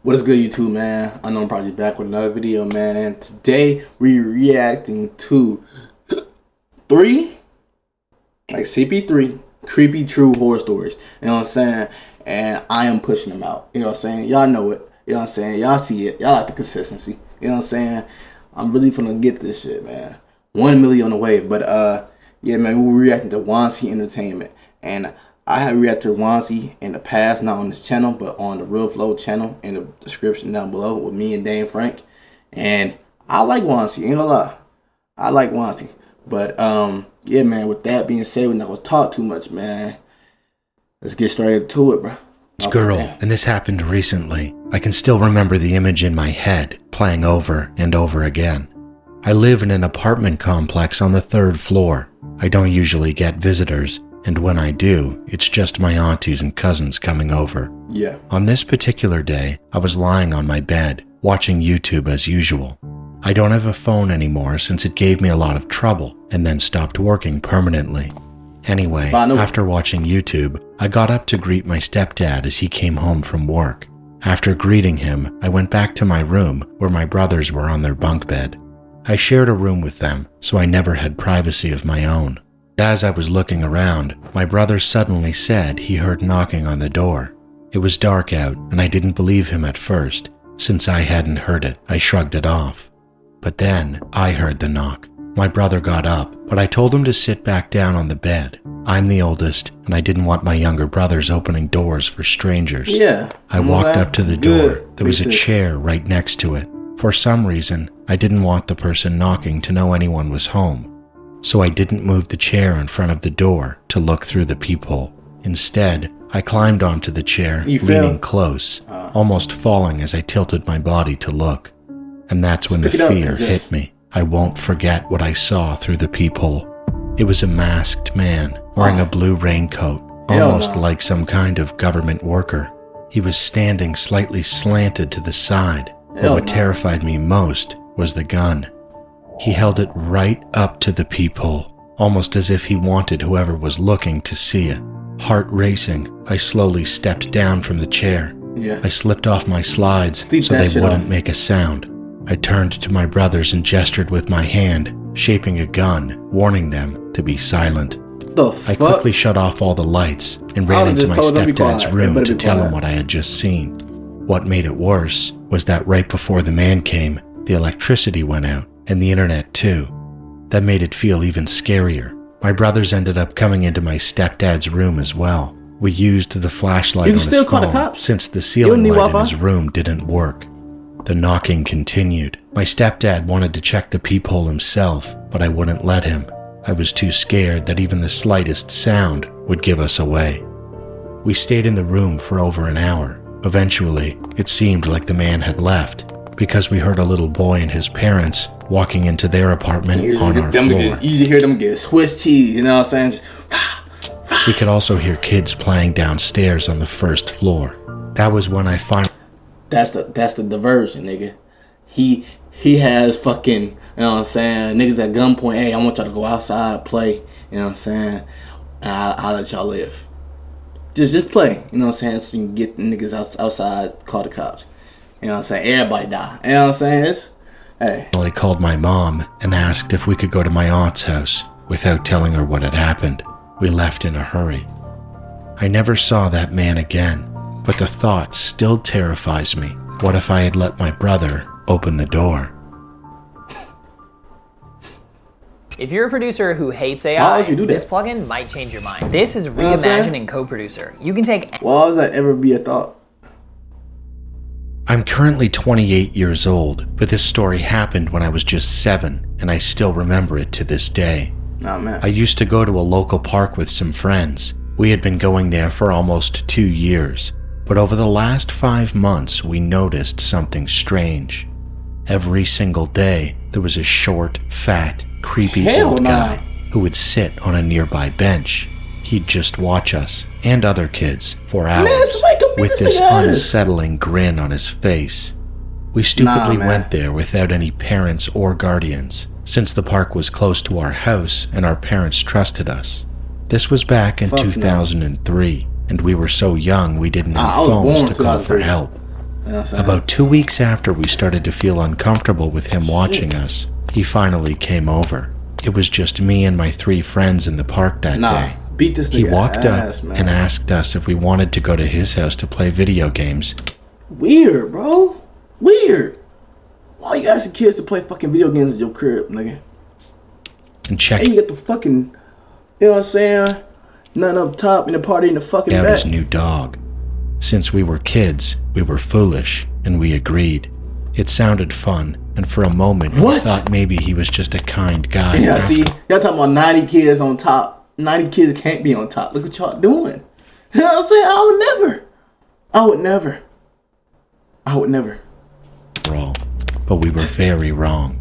What is good, YouTube, man? I know I'm probably back with another video, man. And today we're reacting to CP3 creepy true horror stories. You know what I'm saying? And I am pushing them out. You know what I'm saying? Y'all know it. You know what I'm saying? Y'all see it. Y'all like the consistency. You know what I'm saying? I'm really finna get this shit, man. 1 million on the way. But yeah, man, we're reacting to Wansi Entertainment. And I have reacted to Wansi in the past, not on this channel, but on the Real Flow channel in the description down below with me and Dane Frank. And I like Wansi, ain't gonna lie. I like Wansi. But yeah, man, with that being said, we're not gonna talk too much, man. Let's get straight into it, bro. Girl, and this happened recently. I can still remember the image in my head, playing over and over again. I live in an apartment complex on the 3rd floor. I don't usually get visitors, and when I do, it's just my aunties and cousins coming over. Yeah. On this particular day, I was lying on my bed, watching YouTube as usual. I don't have a phone anymore since it gave me a lot of trouble and then stopped working permanently. Anyway, after watching YouTube, I got up to greet my stepdad as he came home from work. After greeting him, I went back to my room where my brothers were on their bunk bed. I shared a room with them, so I never had privacy of my own. As I was looking around, my brother suddenly said he heard knocking on the door. It was dark out, and I didn't believe him at first. Since I hadn't heard it, I shrugged it off. But then, I heard the knock. My brother got up, but I told him to sit back down on the bed. I'm the oldest, and I didn't want my younger brothers opening doors for strangers. Yeah. I walked up to the door. There was a chair right next to it. For some reason, I didn't want the person knocking to know anyone was home. So I didn't move the chair in front of the door to look through the peephole. Instead, I climbed onto the chair, leaning close, almost falling as I tilted my body to look. And that's when the fear hit me. I won't forget what I saw through the peephole. It was a masked man wearing a blue raincoat, almost like some kind of government worker. He was standing slightly slanted to the side, but what terrified me most was the gun. He held it right up to the peephole, almost as if he wanted whoever was looking to see it. Heart racing, I slowly stepped down from the chair. I slipped off my slides so they wouldn't make a sound. I turned to my brothers and gestured with my hand, shaping a gun, warning them to be silent. I quickly shut off all the lights and ran into my stepdad's room to tell him what I had just seen. What made it worse was that right before the man came, the electricity went out, and the internet too. That made it feel even scarier. My brothers ended up coming into my stepdad's room as well. We used the flashlight on his phone since the ceiling light in his room didn't work. The knocking continued. My stepdad wanted to check the peephole himself, but I wouldn't let him. I was too scared that even the slightest sound would give us away. We stayed in the room for over an hour. Eventually, it seemed like the man had left, because we heard a little boy and his parents walking into their apartment on our floor. You hear them get Swiss cheese, you know what I'm saying? We could also hear kids playing downstairs on the 1st floor. That was when I finally... That's the diversion, nigga. He has fucking, you know what I'm saying, niggas at gunpoint. Hey, I want y'all to go outside, play, you know what I'm saying, and I'll let y'all live. Just play, you know what I'm saying, so you can get the niggas outside, call the cops. You know what I'm saying, everybody die. You know what I'm saying, hey. I called my mom and asked if we could go to my aunt's house without telling her what had happened. We left in a hurry. I never saw that man again. But the thought still terrifies me. What if I had let my brother open the door? If you're a producer who hates AI, this plugin might change your mind. This is reimagining CoProducer. You can take... Why does that ever be a thought? I'm currently 28 years old, but this story happened when I was just 7, and I still remember it to this day. Oh, man. I used to go to a local park with some friends. We had been going there for almost 2 years. But over the last 5 months, we noticed something strange. Every single day, there was a short, fat, creepy old guy who would sit on a nearby bench. He'd just watch us, and other kids, for hours, with this unsettling grin on his face. We stupidly went there without any parents or guardians, since the park was close to our house and our parents trusted us. This was back in 2003. And we were so young we didn't have phones to call for help. About 2 weeks after we started to feel uncomfortable with him watching us, he finally came over. It was just me and my 3 friends in the park that day. Beat this nigga he walked ass, up man. and asked us if we wanted to go to his house to play video games. Weird, bro. Weird. Why you asking kids to play fucking video games at your crib, nigga? And check And you get the fucking, you know what I'm saying? Nothing up top and the party in the fucking out back. his new dog. Since we were kids, we were foolish, and we agreed. It sounded fun, and for a moment we thought maybe he was just a kind guy. Yeah, see, y'all talking about 90 kids on top. 90 kids can't be on top. Look what y'all doing. You know what I'm saying? I would never. Wrong. But we were very wrong.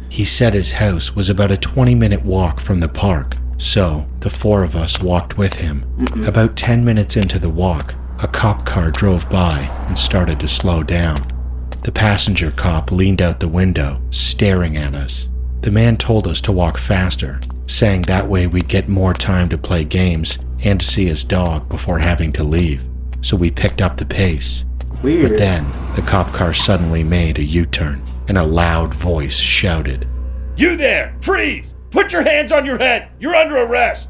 He said his house was about a 20-minute walk from the park, so the 4 of us walked with him. About 10 minutes into the walk, a cop car drove by and started to slow down. The passenger cop leaned out the window, staring at us. The man told us to walk faster, saying that way we'd get more time to play games and to see his dog before having to leave. So we picked up the pace. Weird. But then, the cop car suddenly made a U-turn, and a loud voice shouted, "You there! Freeze! Put your hands on your head! You're under arrest!"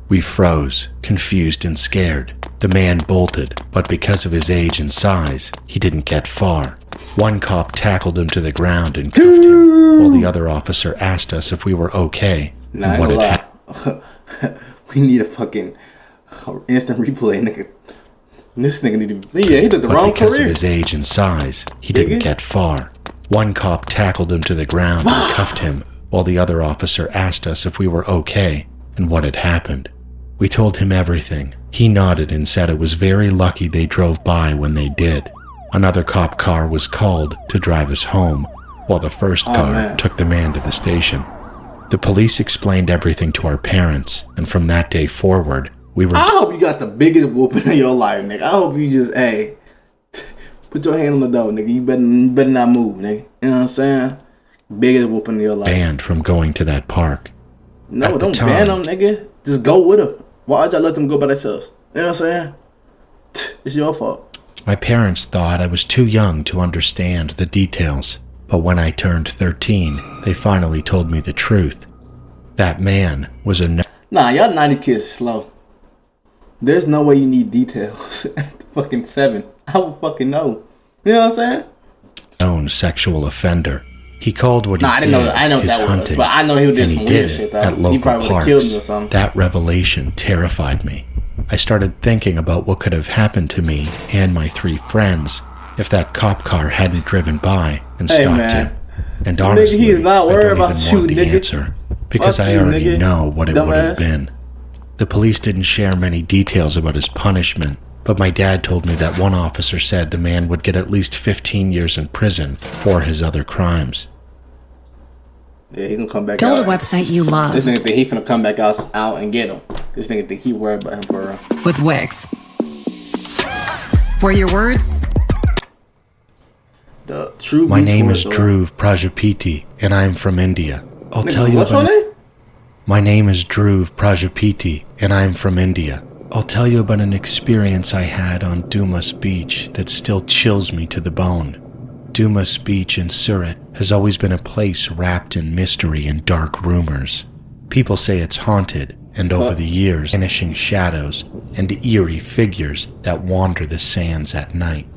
We froze, confused and scared. The man bolted, but because of his age and size, he didn't get far. One cop tackled him to the ground and cuffed him, while the other officer asked us if we were okay and what had happened. We need a fucking instant replay, nigga. This nigga need to be, he did the wrong because career. of his age and size, he didn't get far. One cop tackled him to the ground and cuffed him, while the other officer asked us if we were okay and what had happened. We told him everything. He nodded and said it was very lucky they drove by when they did. Another cop car was called to drive us home, while the first car took the man to the station. The police explained everything to our parents, and from that day forward, we were... I hope you got the biggest whooping in your life, nigga. I hope you just, hey, put your hand on the door, nigga. You better not move, nigga. You know what I'm saying? Biggest whooping in your life. Banned from going to that park. No, don't ban them, nigga. Just go with them. Why would y'all let them go by themselves? You know what I'm saying? It's your fault. My parents thought I was too young to understand the details, but when I turned 13, they finally told me the truth. That man was a Nah, y'all 90 kids slow. There's no way you need details at fucking 7. I would fucking know. You know what I'm saying? known sexual offender. He called what he I didn't know his that hunting, was, but I know he did and some he weird did shit. it at He local probably would have killed me or parks. something. That revelation terrified me. I started thinking about what could have happened to me and my 3 friends if that cop car hadn't driven by and stopped him. And honestly, he's not I worried don't about even want you, the nigga. answer because Fuck I you, already nigga. know what it would have Dumbass. been. The police didn't share many details about his punishment, but my dad told me that one officer said the man would get at least 15 years in prison for his other crimes. Yeah, he gonna come back Build out. a website you love This nigga think he finna come back out and get him. This nigga think he worried about him for real. with Wix. For your words, The true. My name is Drew. Dhruv Prajapati, and I'm from India. I'll tell you What's your about name? My name is Dhruv Prajapati, and I'm from India. I'll tell you about an experience I had on Dumas Beach that still chills me to the bone. Dumas Beach in Surat has always been a place wrapped in mystery and dark rumors. People say it's haunted, and over the years, vanishing shadows and eerie figures that wander the sands at night.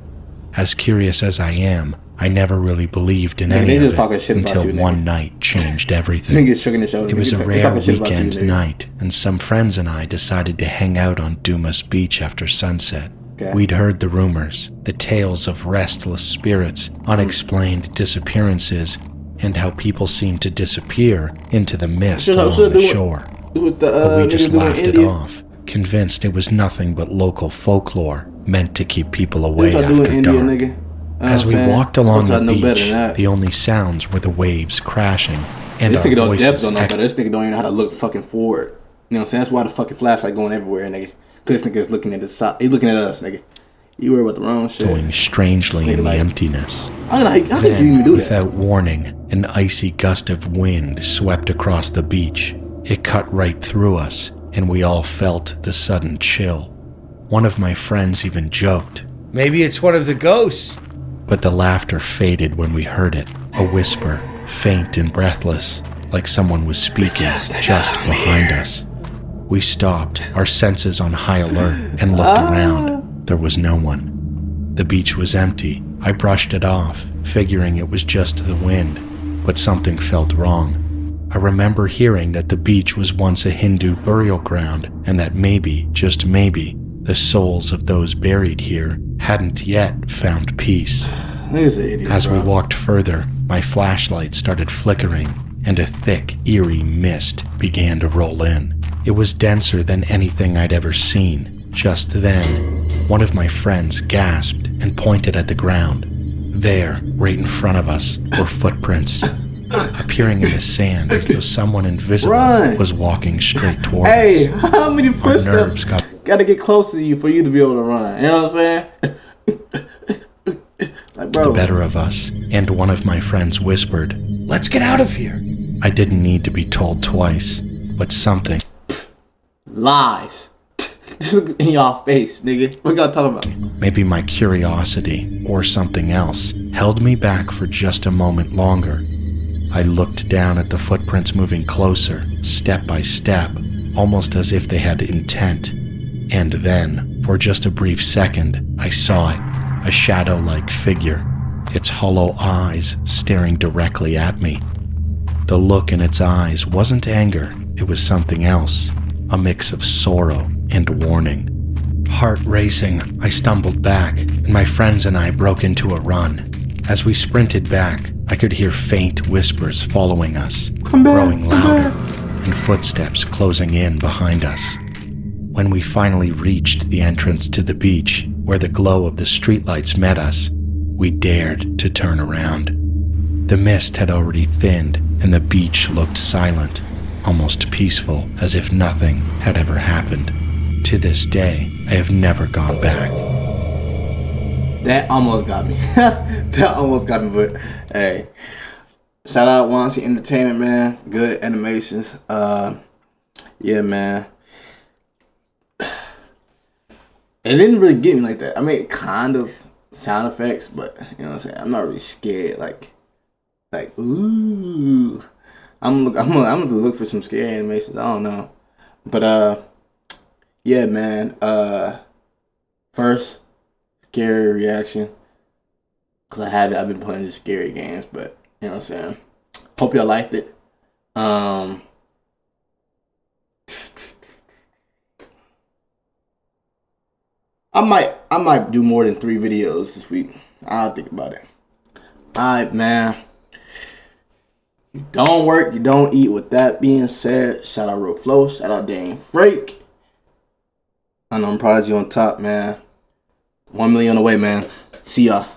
As curious as I am, I never really believed in any they of just it talking shit about until you, nigga. one night changed everything. Nigga shaking his shoulder. It was a They rare talking shit about you, weekend nigga. night, and some friends and I decided to hang out on Dumas Beach after sunset. Okay. We'd heard the rumors, the tales of restless spirits, unexplained disappearances, and how people seemed to disappear into the mist along the shore. With the, But we just niggas doing laughed it India. off, convinced it was nothing but local folklore meant to keep people What away y'all after doing India, dark. nigga? As we walked along the know better beach, than that. the only sounds were the waves crashing and This our nigga don't voices definitely don't know better. This nigga don't even know how to look fucking forward. You know what I'm saying? That's why the fucking flashlight going everywhere, nigga. Cause this nigga is looking at the side. He's looking at us, nigga. You worry about the wrong shit. going strangely in the like- emptiness. I don't know how could you Then, even do that? without warning, an icy gust of wind swept across the beach. It cut right through us, and we all felt the sudden chill. One of my friends even joked, Maybe it's one of the ghosts. But the laughter faded when we heard it, a whisper, faint and breathless, like someone was speaking just behind us. We stopped, our senses on high alert, and looked around. There was no one. The beach was empty. I brushed it off, figuring it was just the wind, but something felt wrong. I remember hearing that the beach was once a Hindu burial ground, and that maybe, just maybe, the souls of those buried here hadn't yet found peace. As we walked further, my flashlight started flickering, and a thick, eerie mist began to roll in. It was denser than anything I'd ever seen. Just then, one of my friends gasped and pointed at the ground. There, right in front of us, were footprints, appearing in the sand as though someone invisible was walking straight toward us. Hey, how many footsteps gotta get close to you for you to be able to run? You know what I'm saying? Like, bro. The better of us, and one of my friends whispered, "Let's get out of here." I didn't need to be told twice, but something. Lies. In your face, nigga. What y'all talking about? Maybe my curiosity, or something else, held me back for just a moment longer. I looked down at the footprints moving closer, step by step, almost as if they had intent. And then, for just a brief second, I saw it, a shadow-like figure, its hollow eyes staring directly at me. The look in its eyes wasn't anger, it was something else, a mix of sorrow and warning. Heart racing, I stumbled back, and my friends and I broke into a run. As we sprinted back, I could hear faint whispers following us, growing louder, and footsteps closing in behind us. When we finally reached the entrance to the beach, where the glow of the streetlights met us, we dared to turn around. The mist had already thinned, and the beach looked silent, almost peaceful, as if nothing had ever happened. To this day, I have never gone back. That almost got me. That almost got me, but hey. Shout out Wansi Entertainment, man. Good animations. Yeah, man. It didn't really get me like that. I mean, kind of sound effects, but you know what I'm saying? I'm not really scared. Like ooh. I'm gonna look for some scary animations. I don't know. But yeah, man. First scary reaction, cause I've been playing these scary games, but you know what I'm saying. Hope y'all liked it. I might do more than 3 videos this week. I'll think about it. Alright, man. You don't work, you don't eat. With that being said, shout out Real Flow, shout out Dane Freak. I know I'm proud of you on top, man. 1 million on the way, man. See y'all.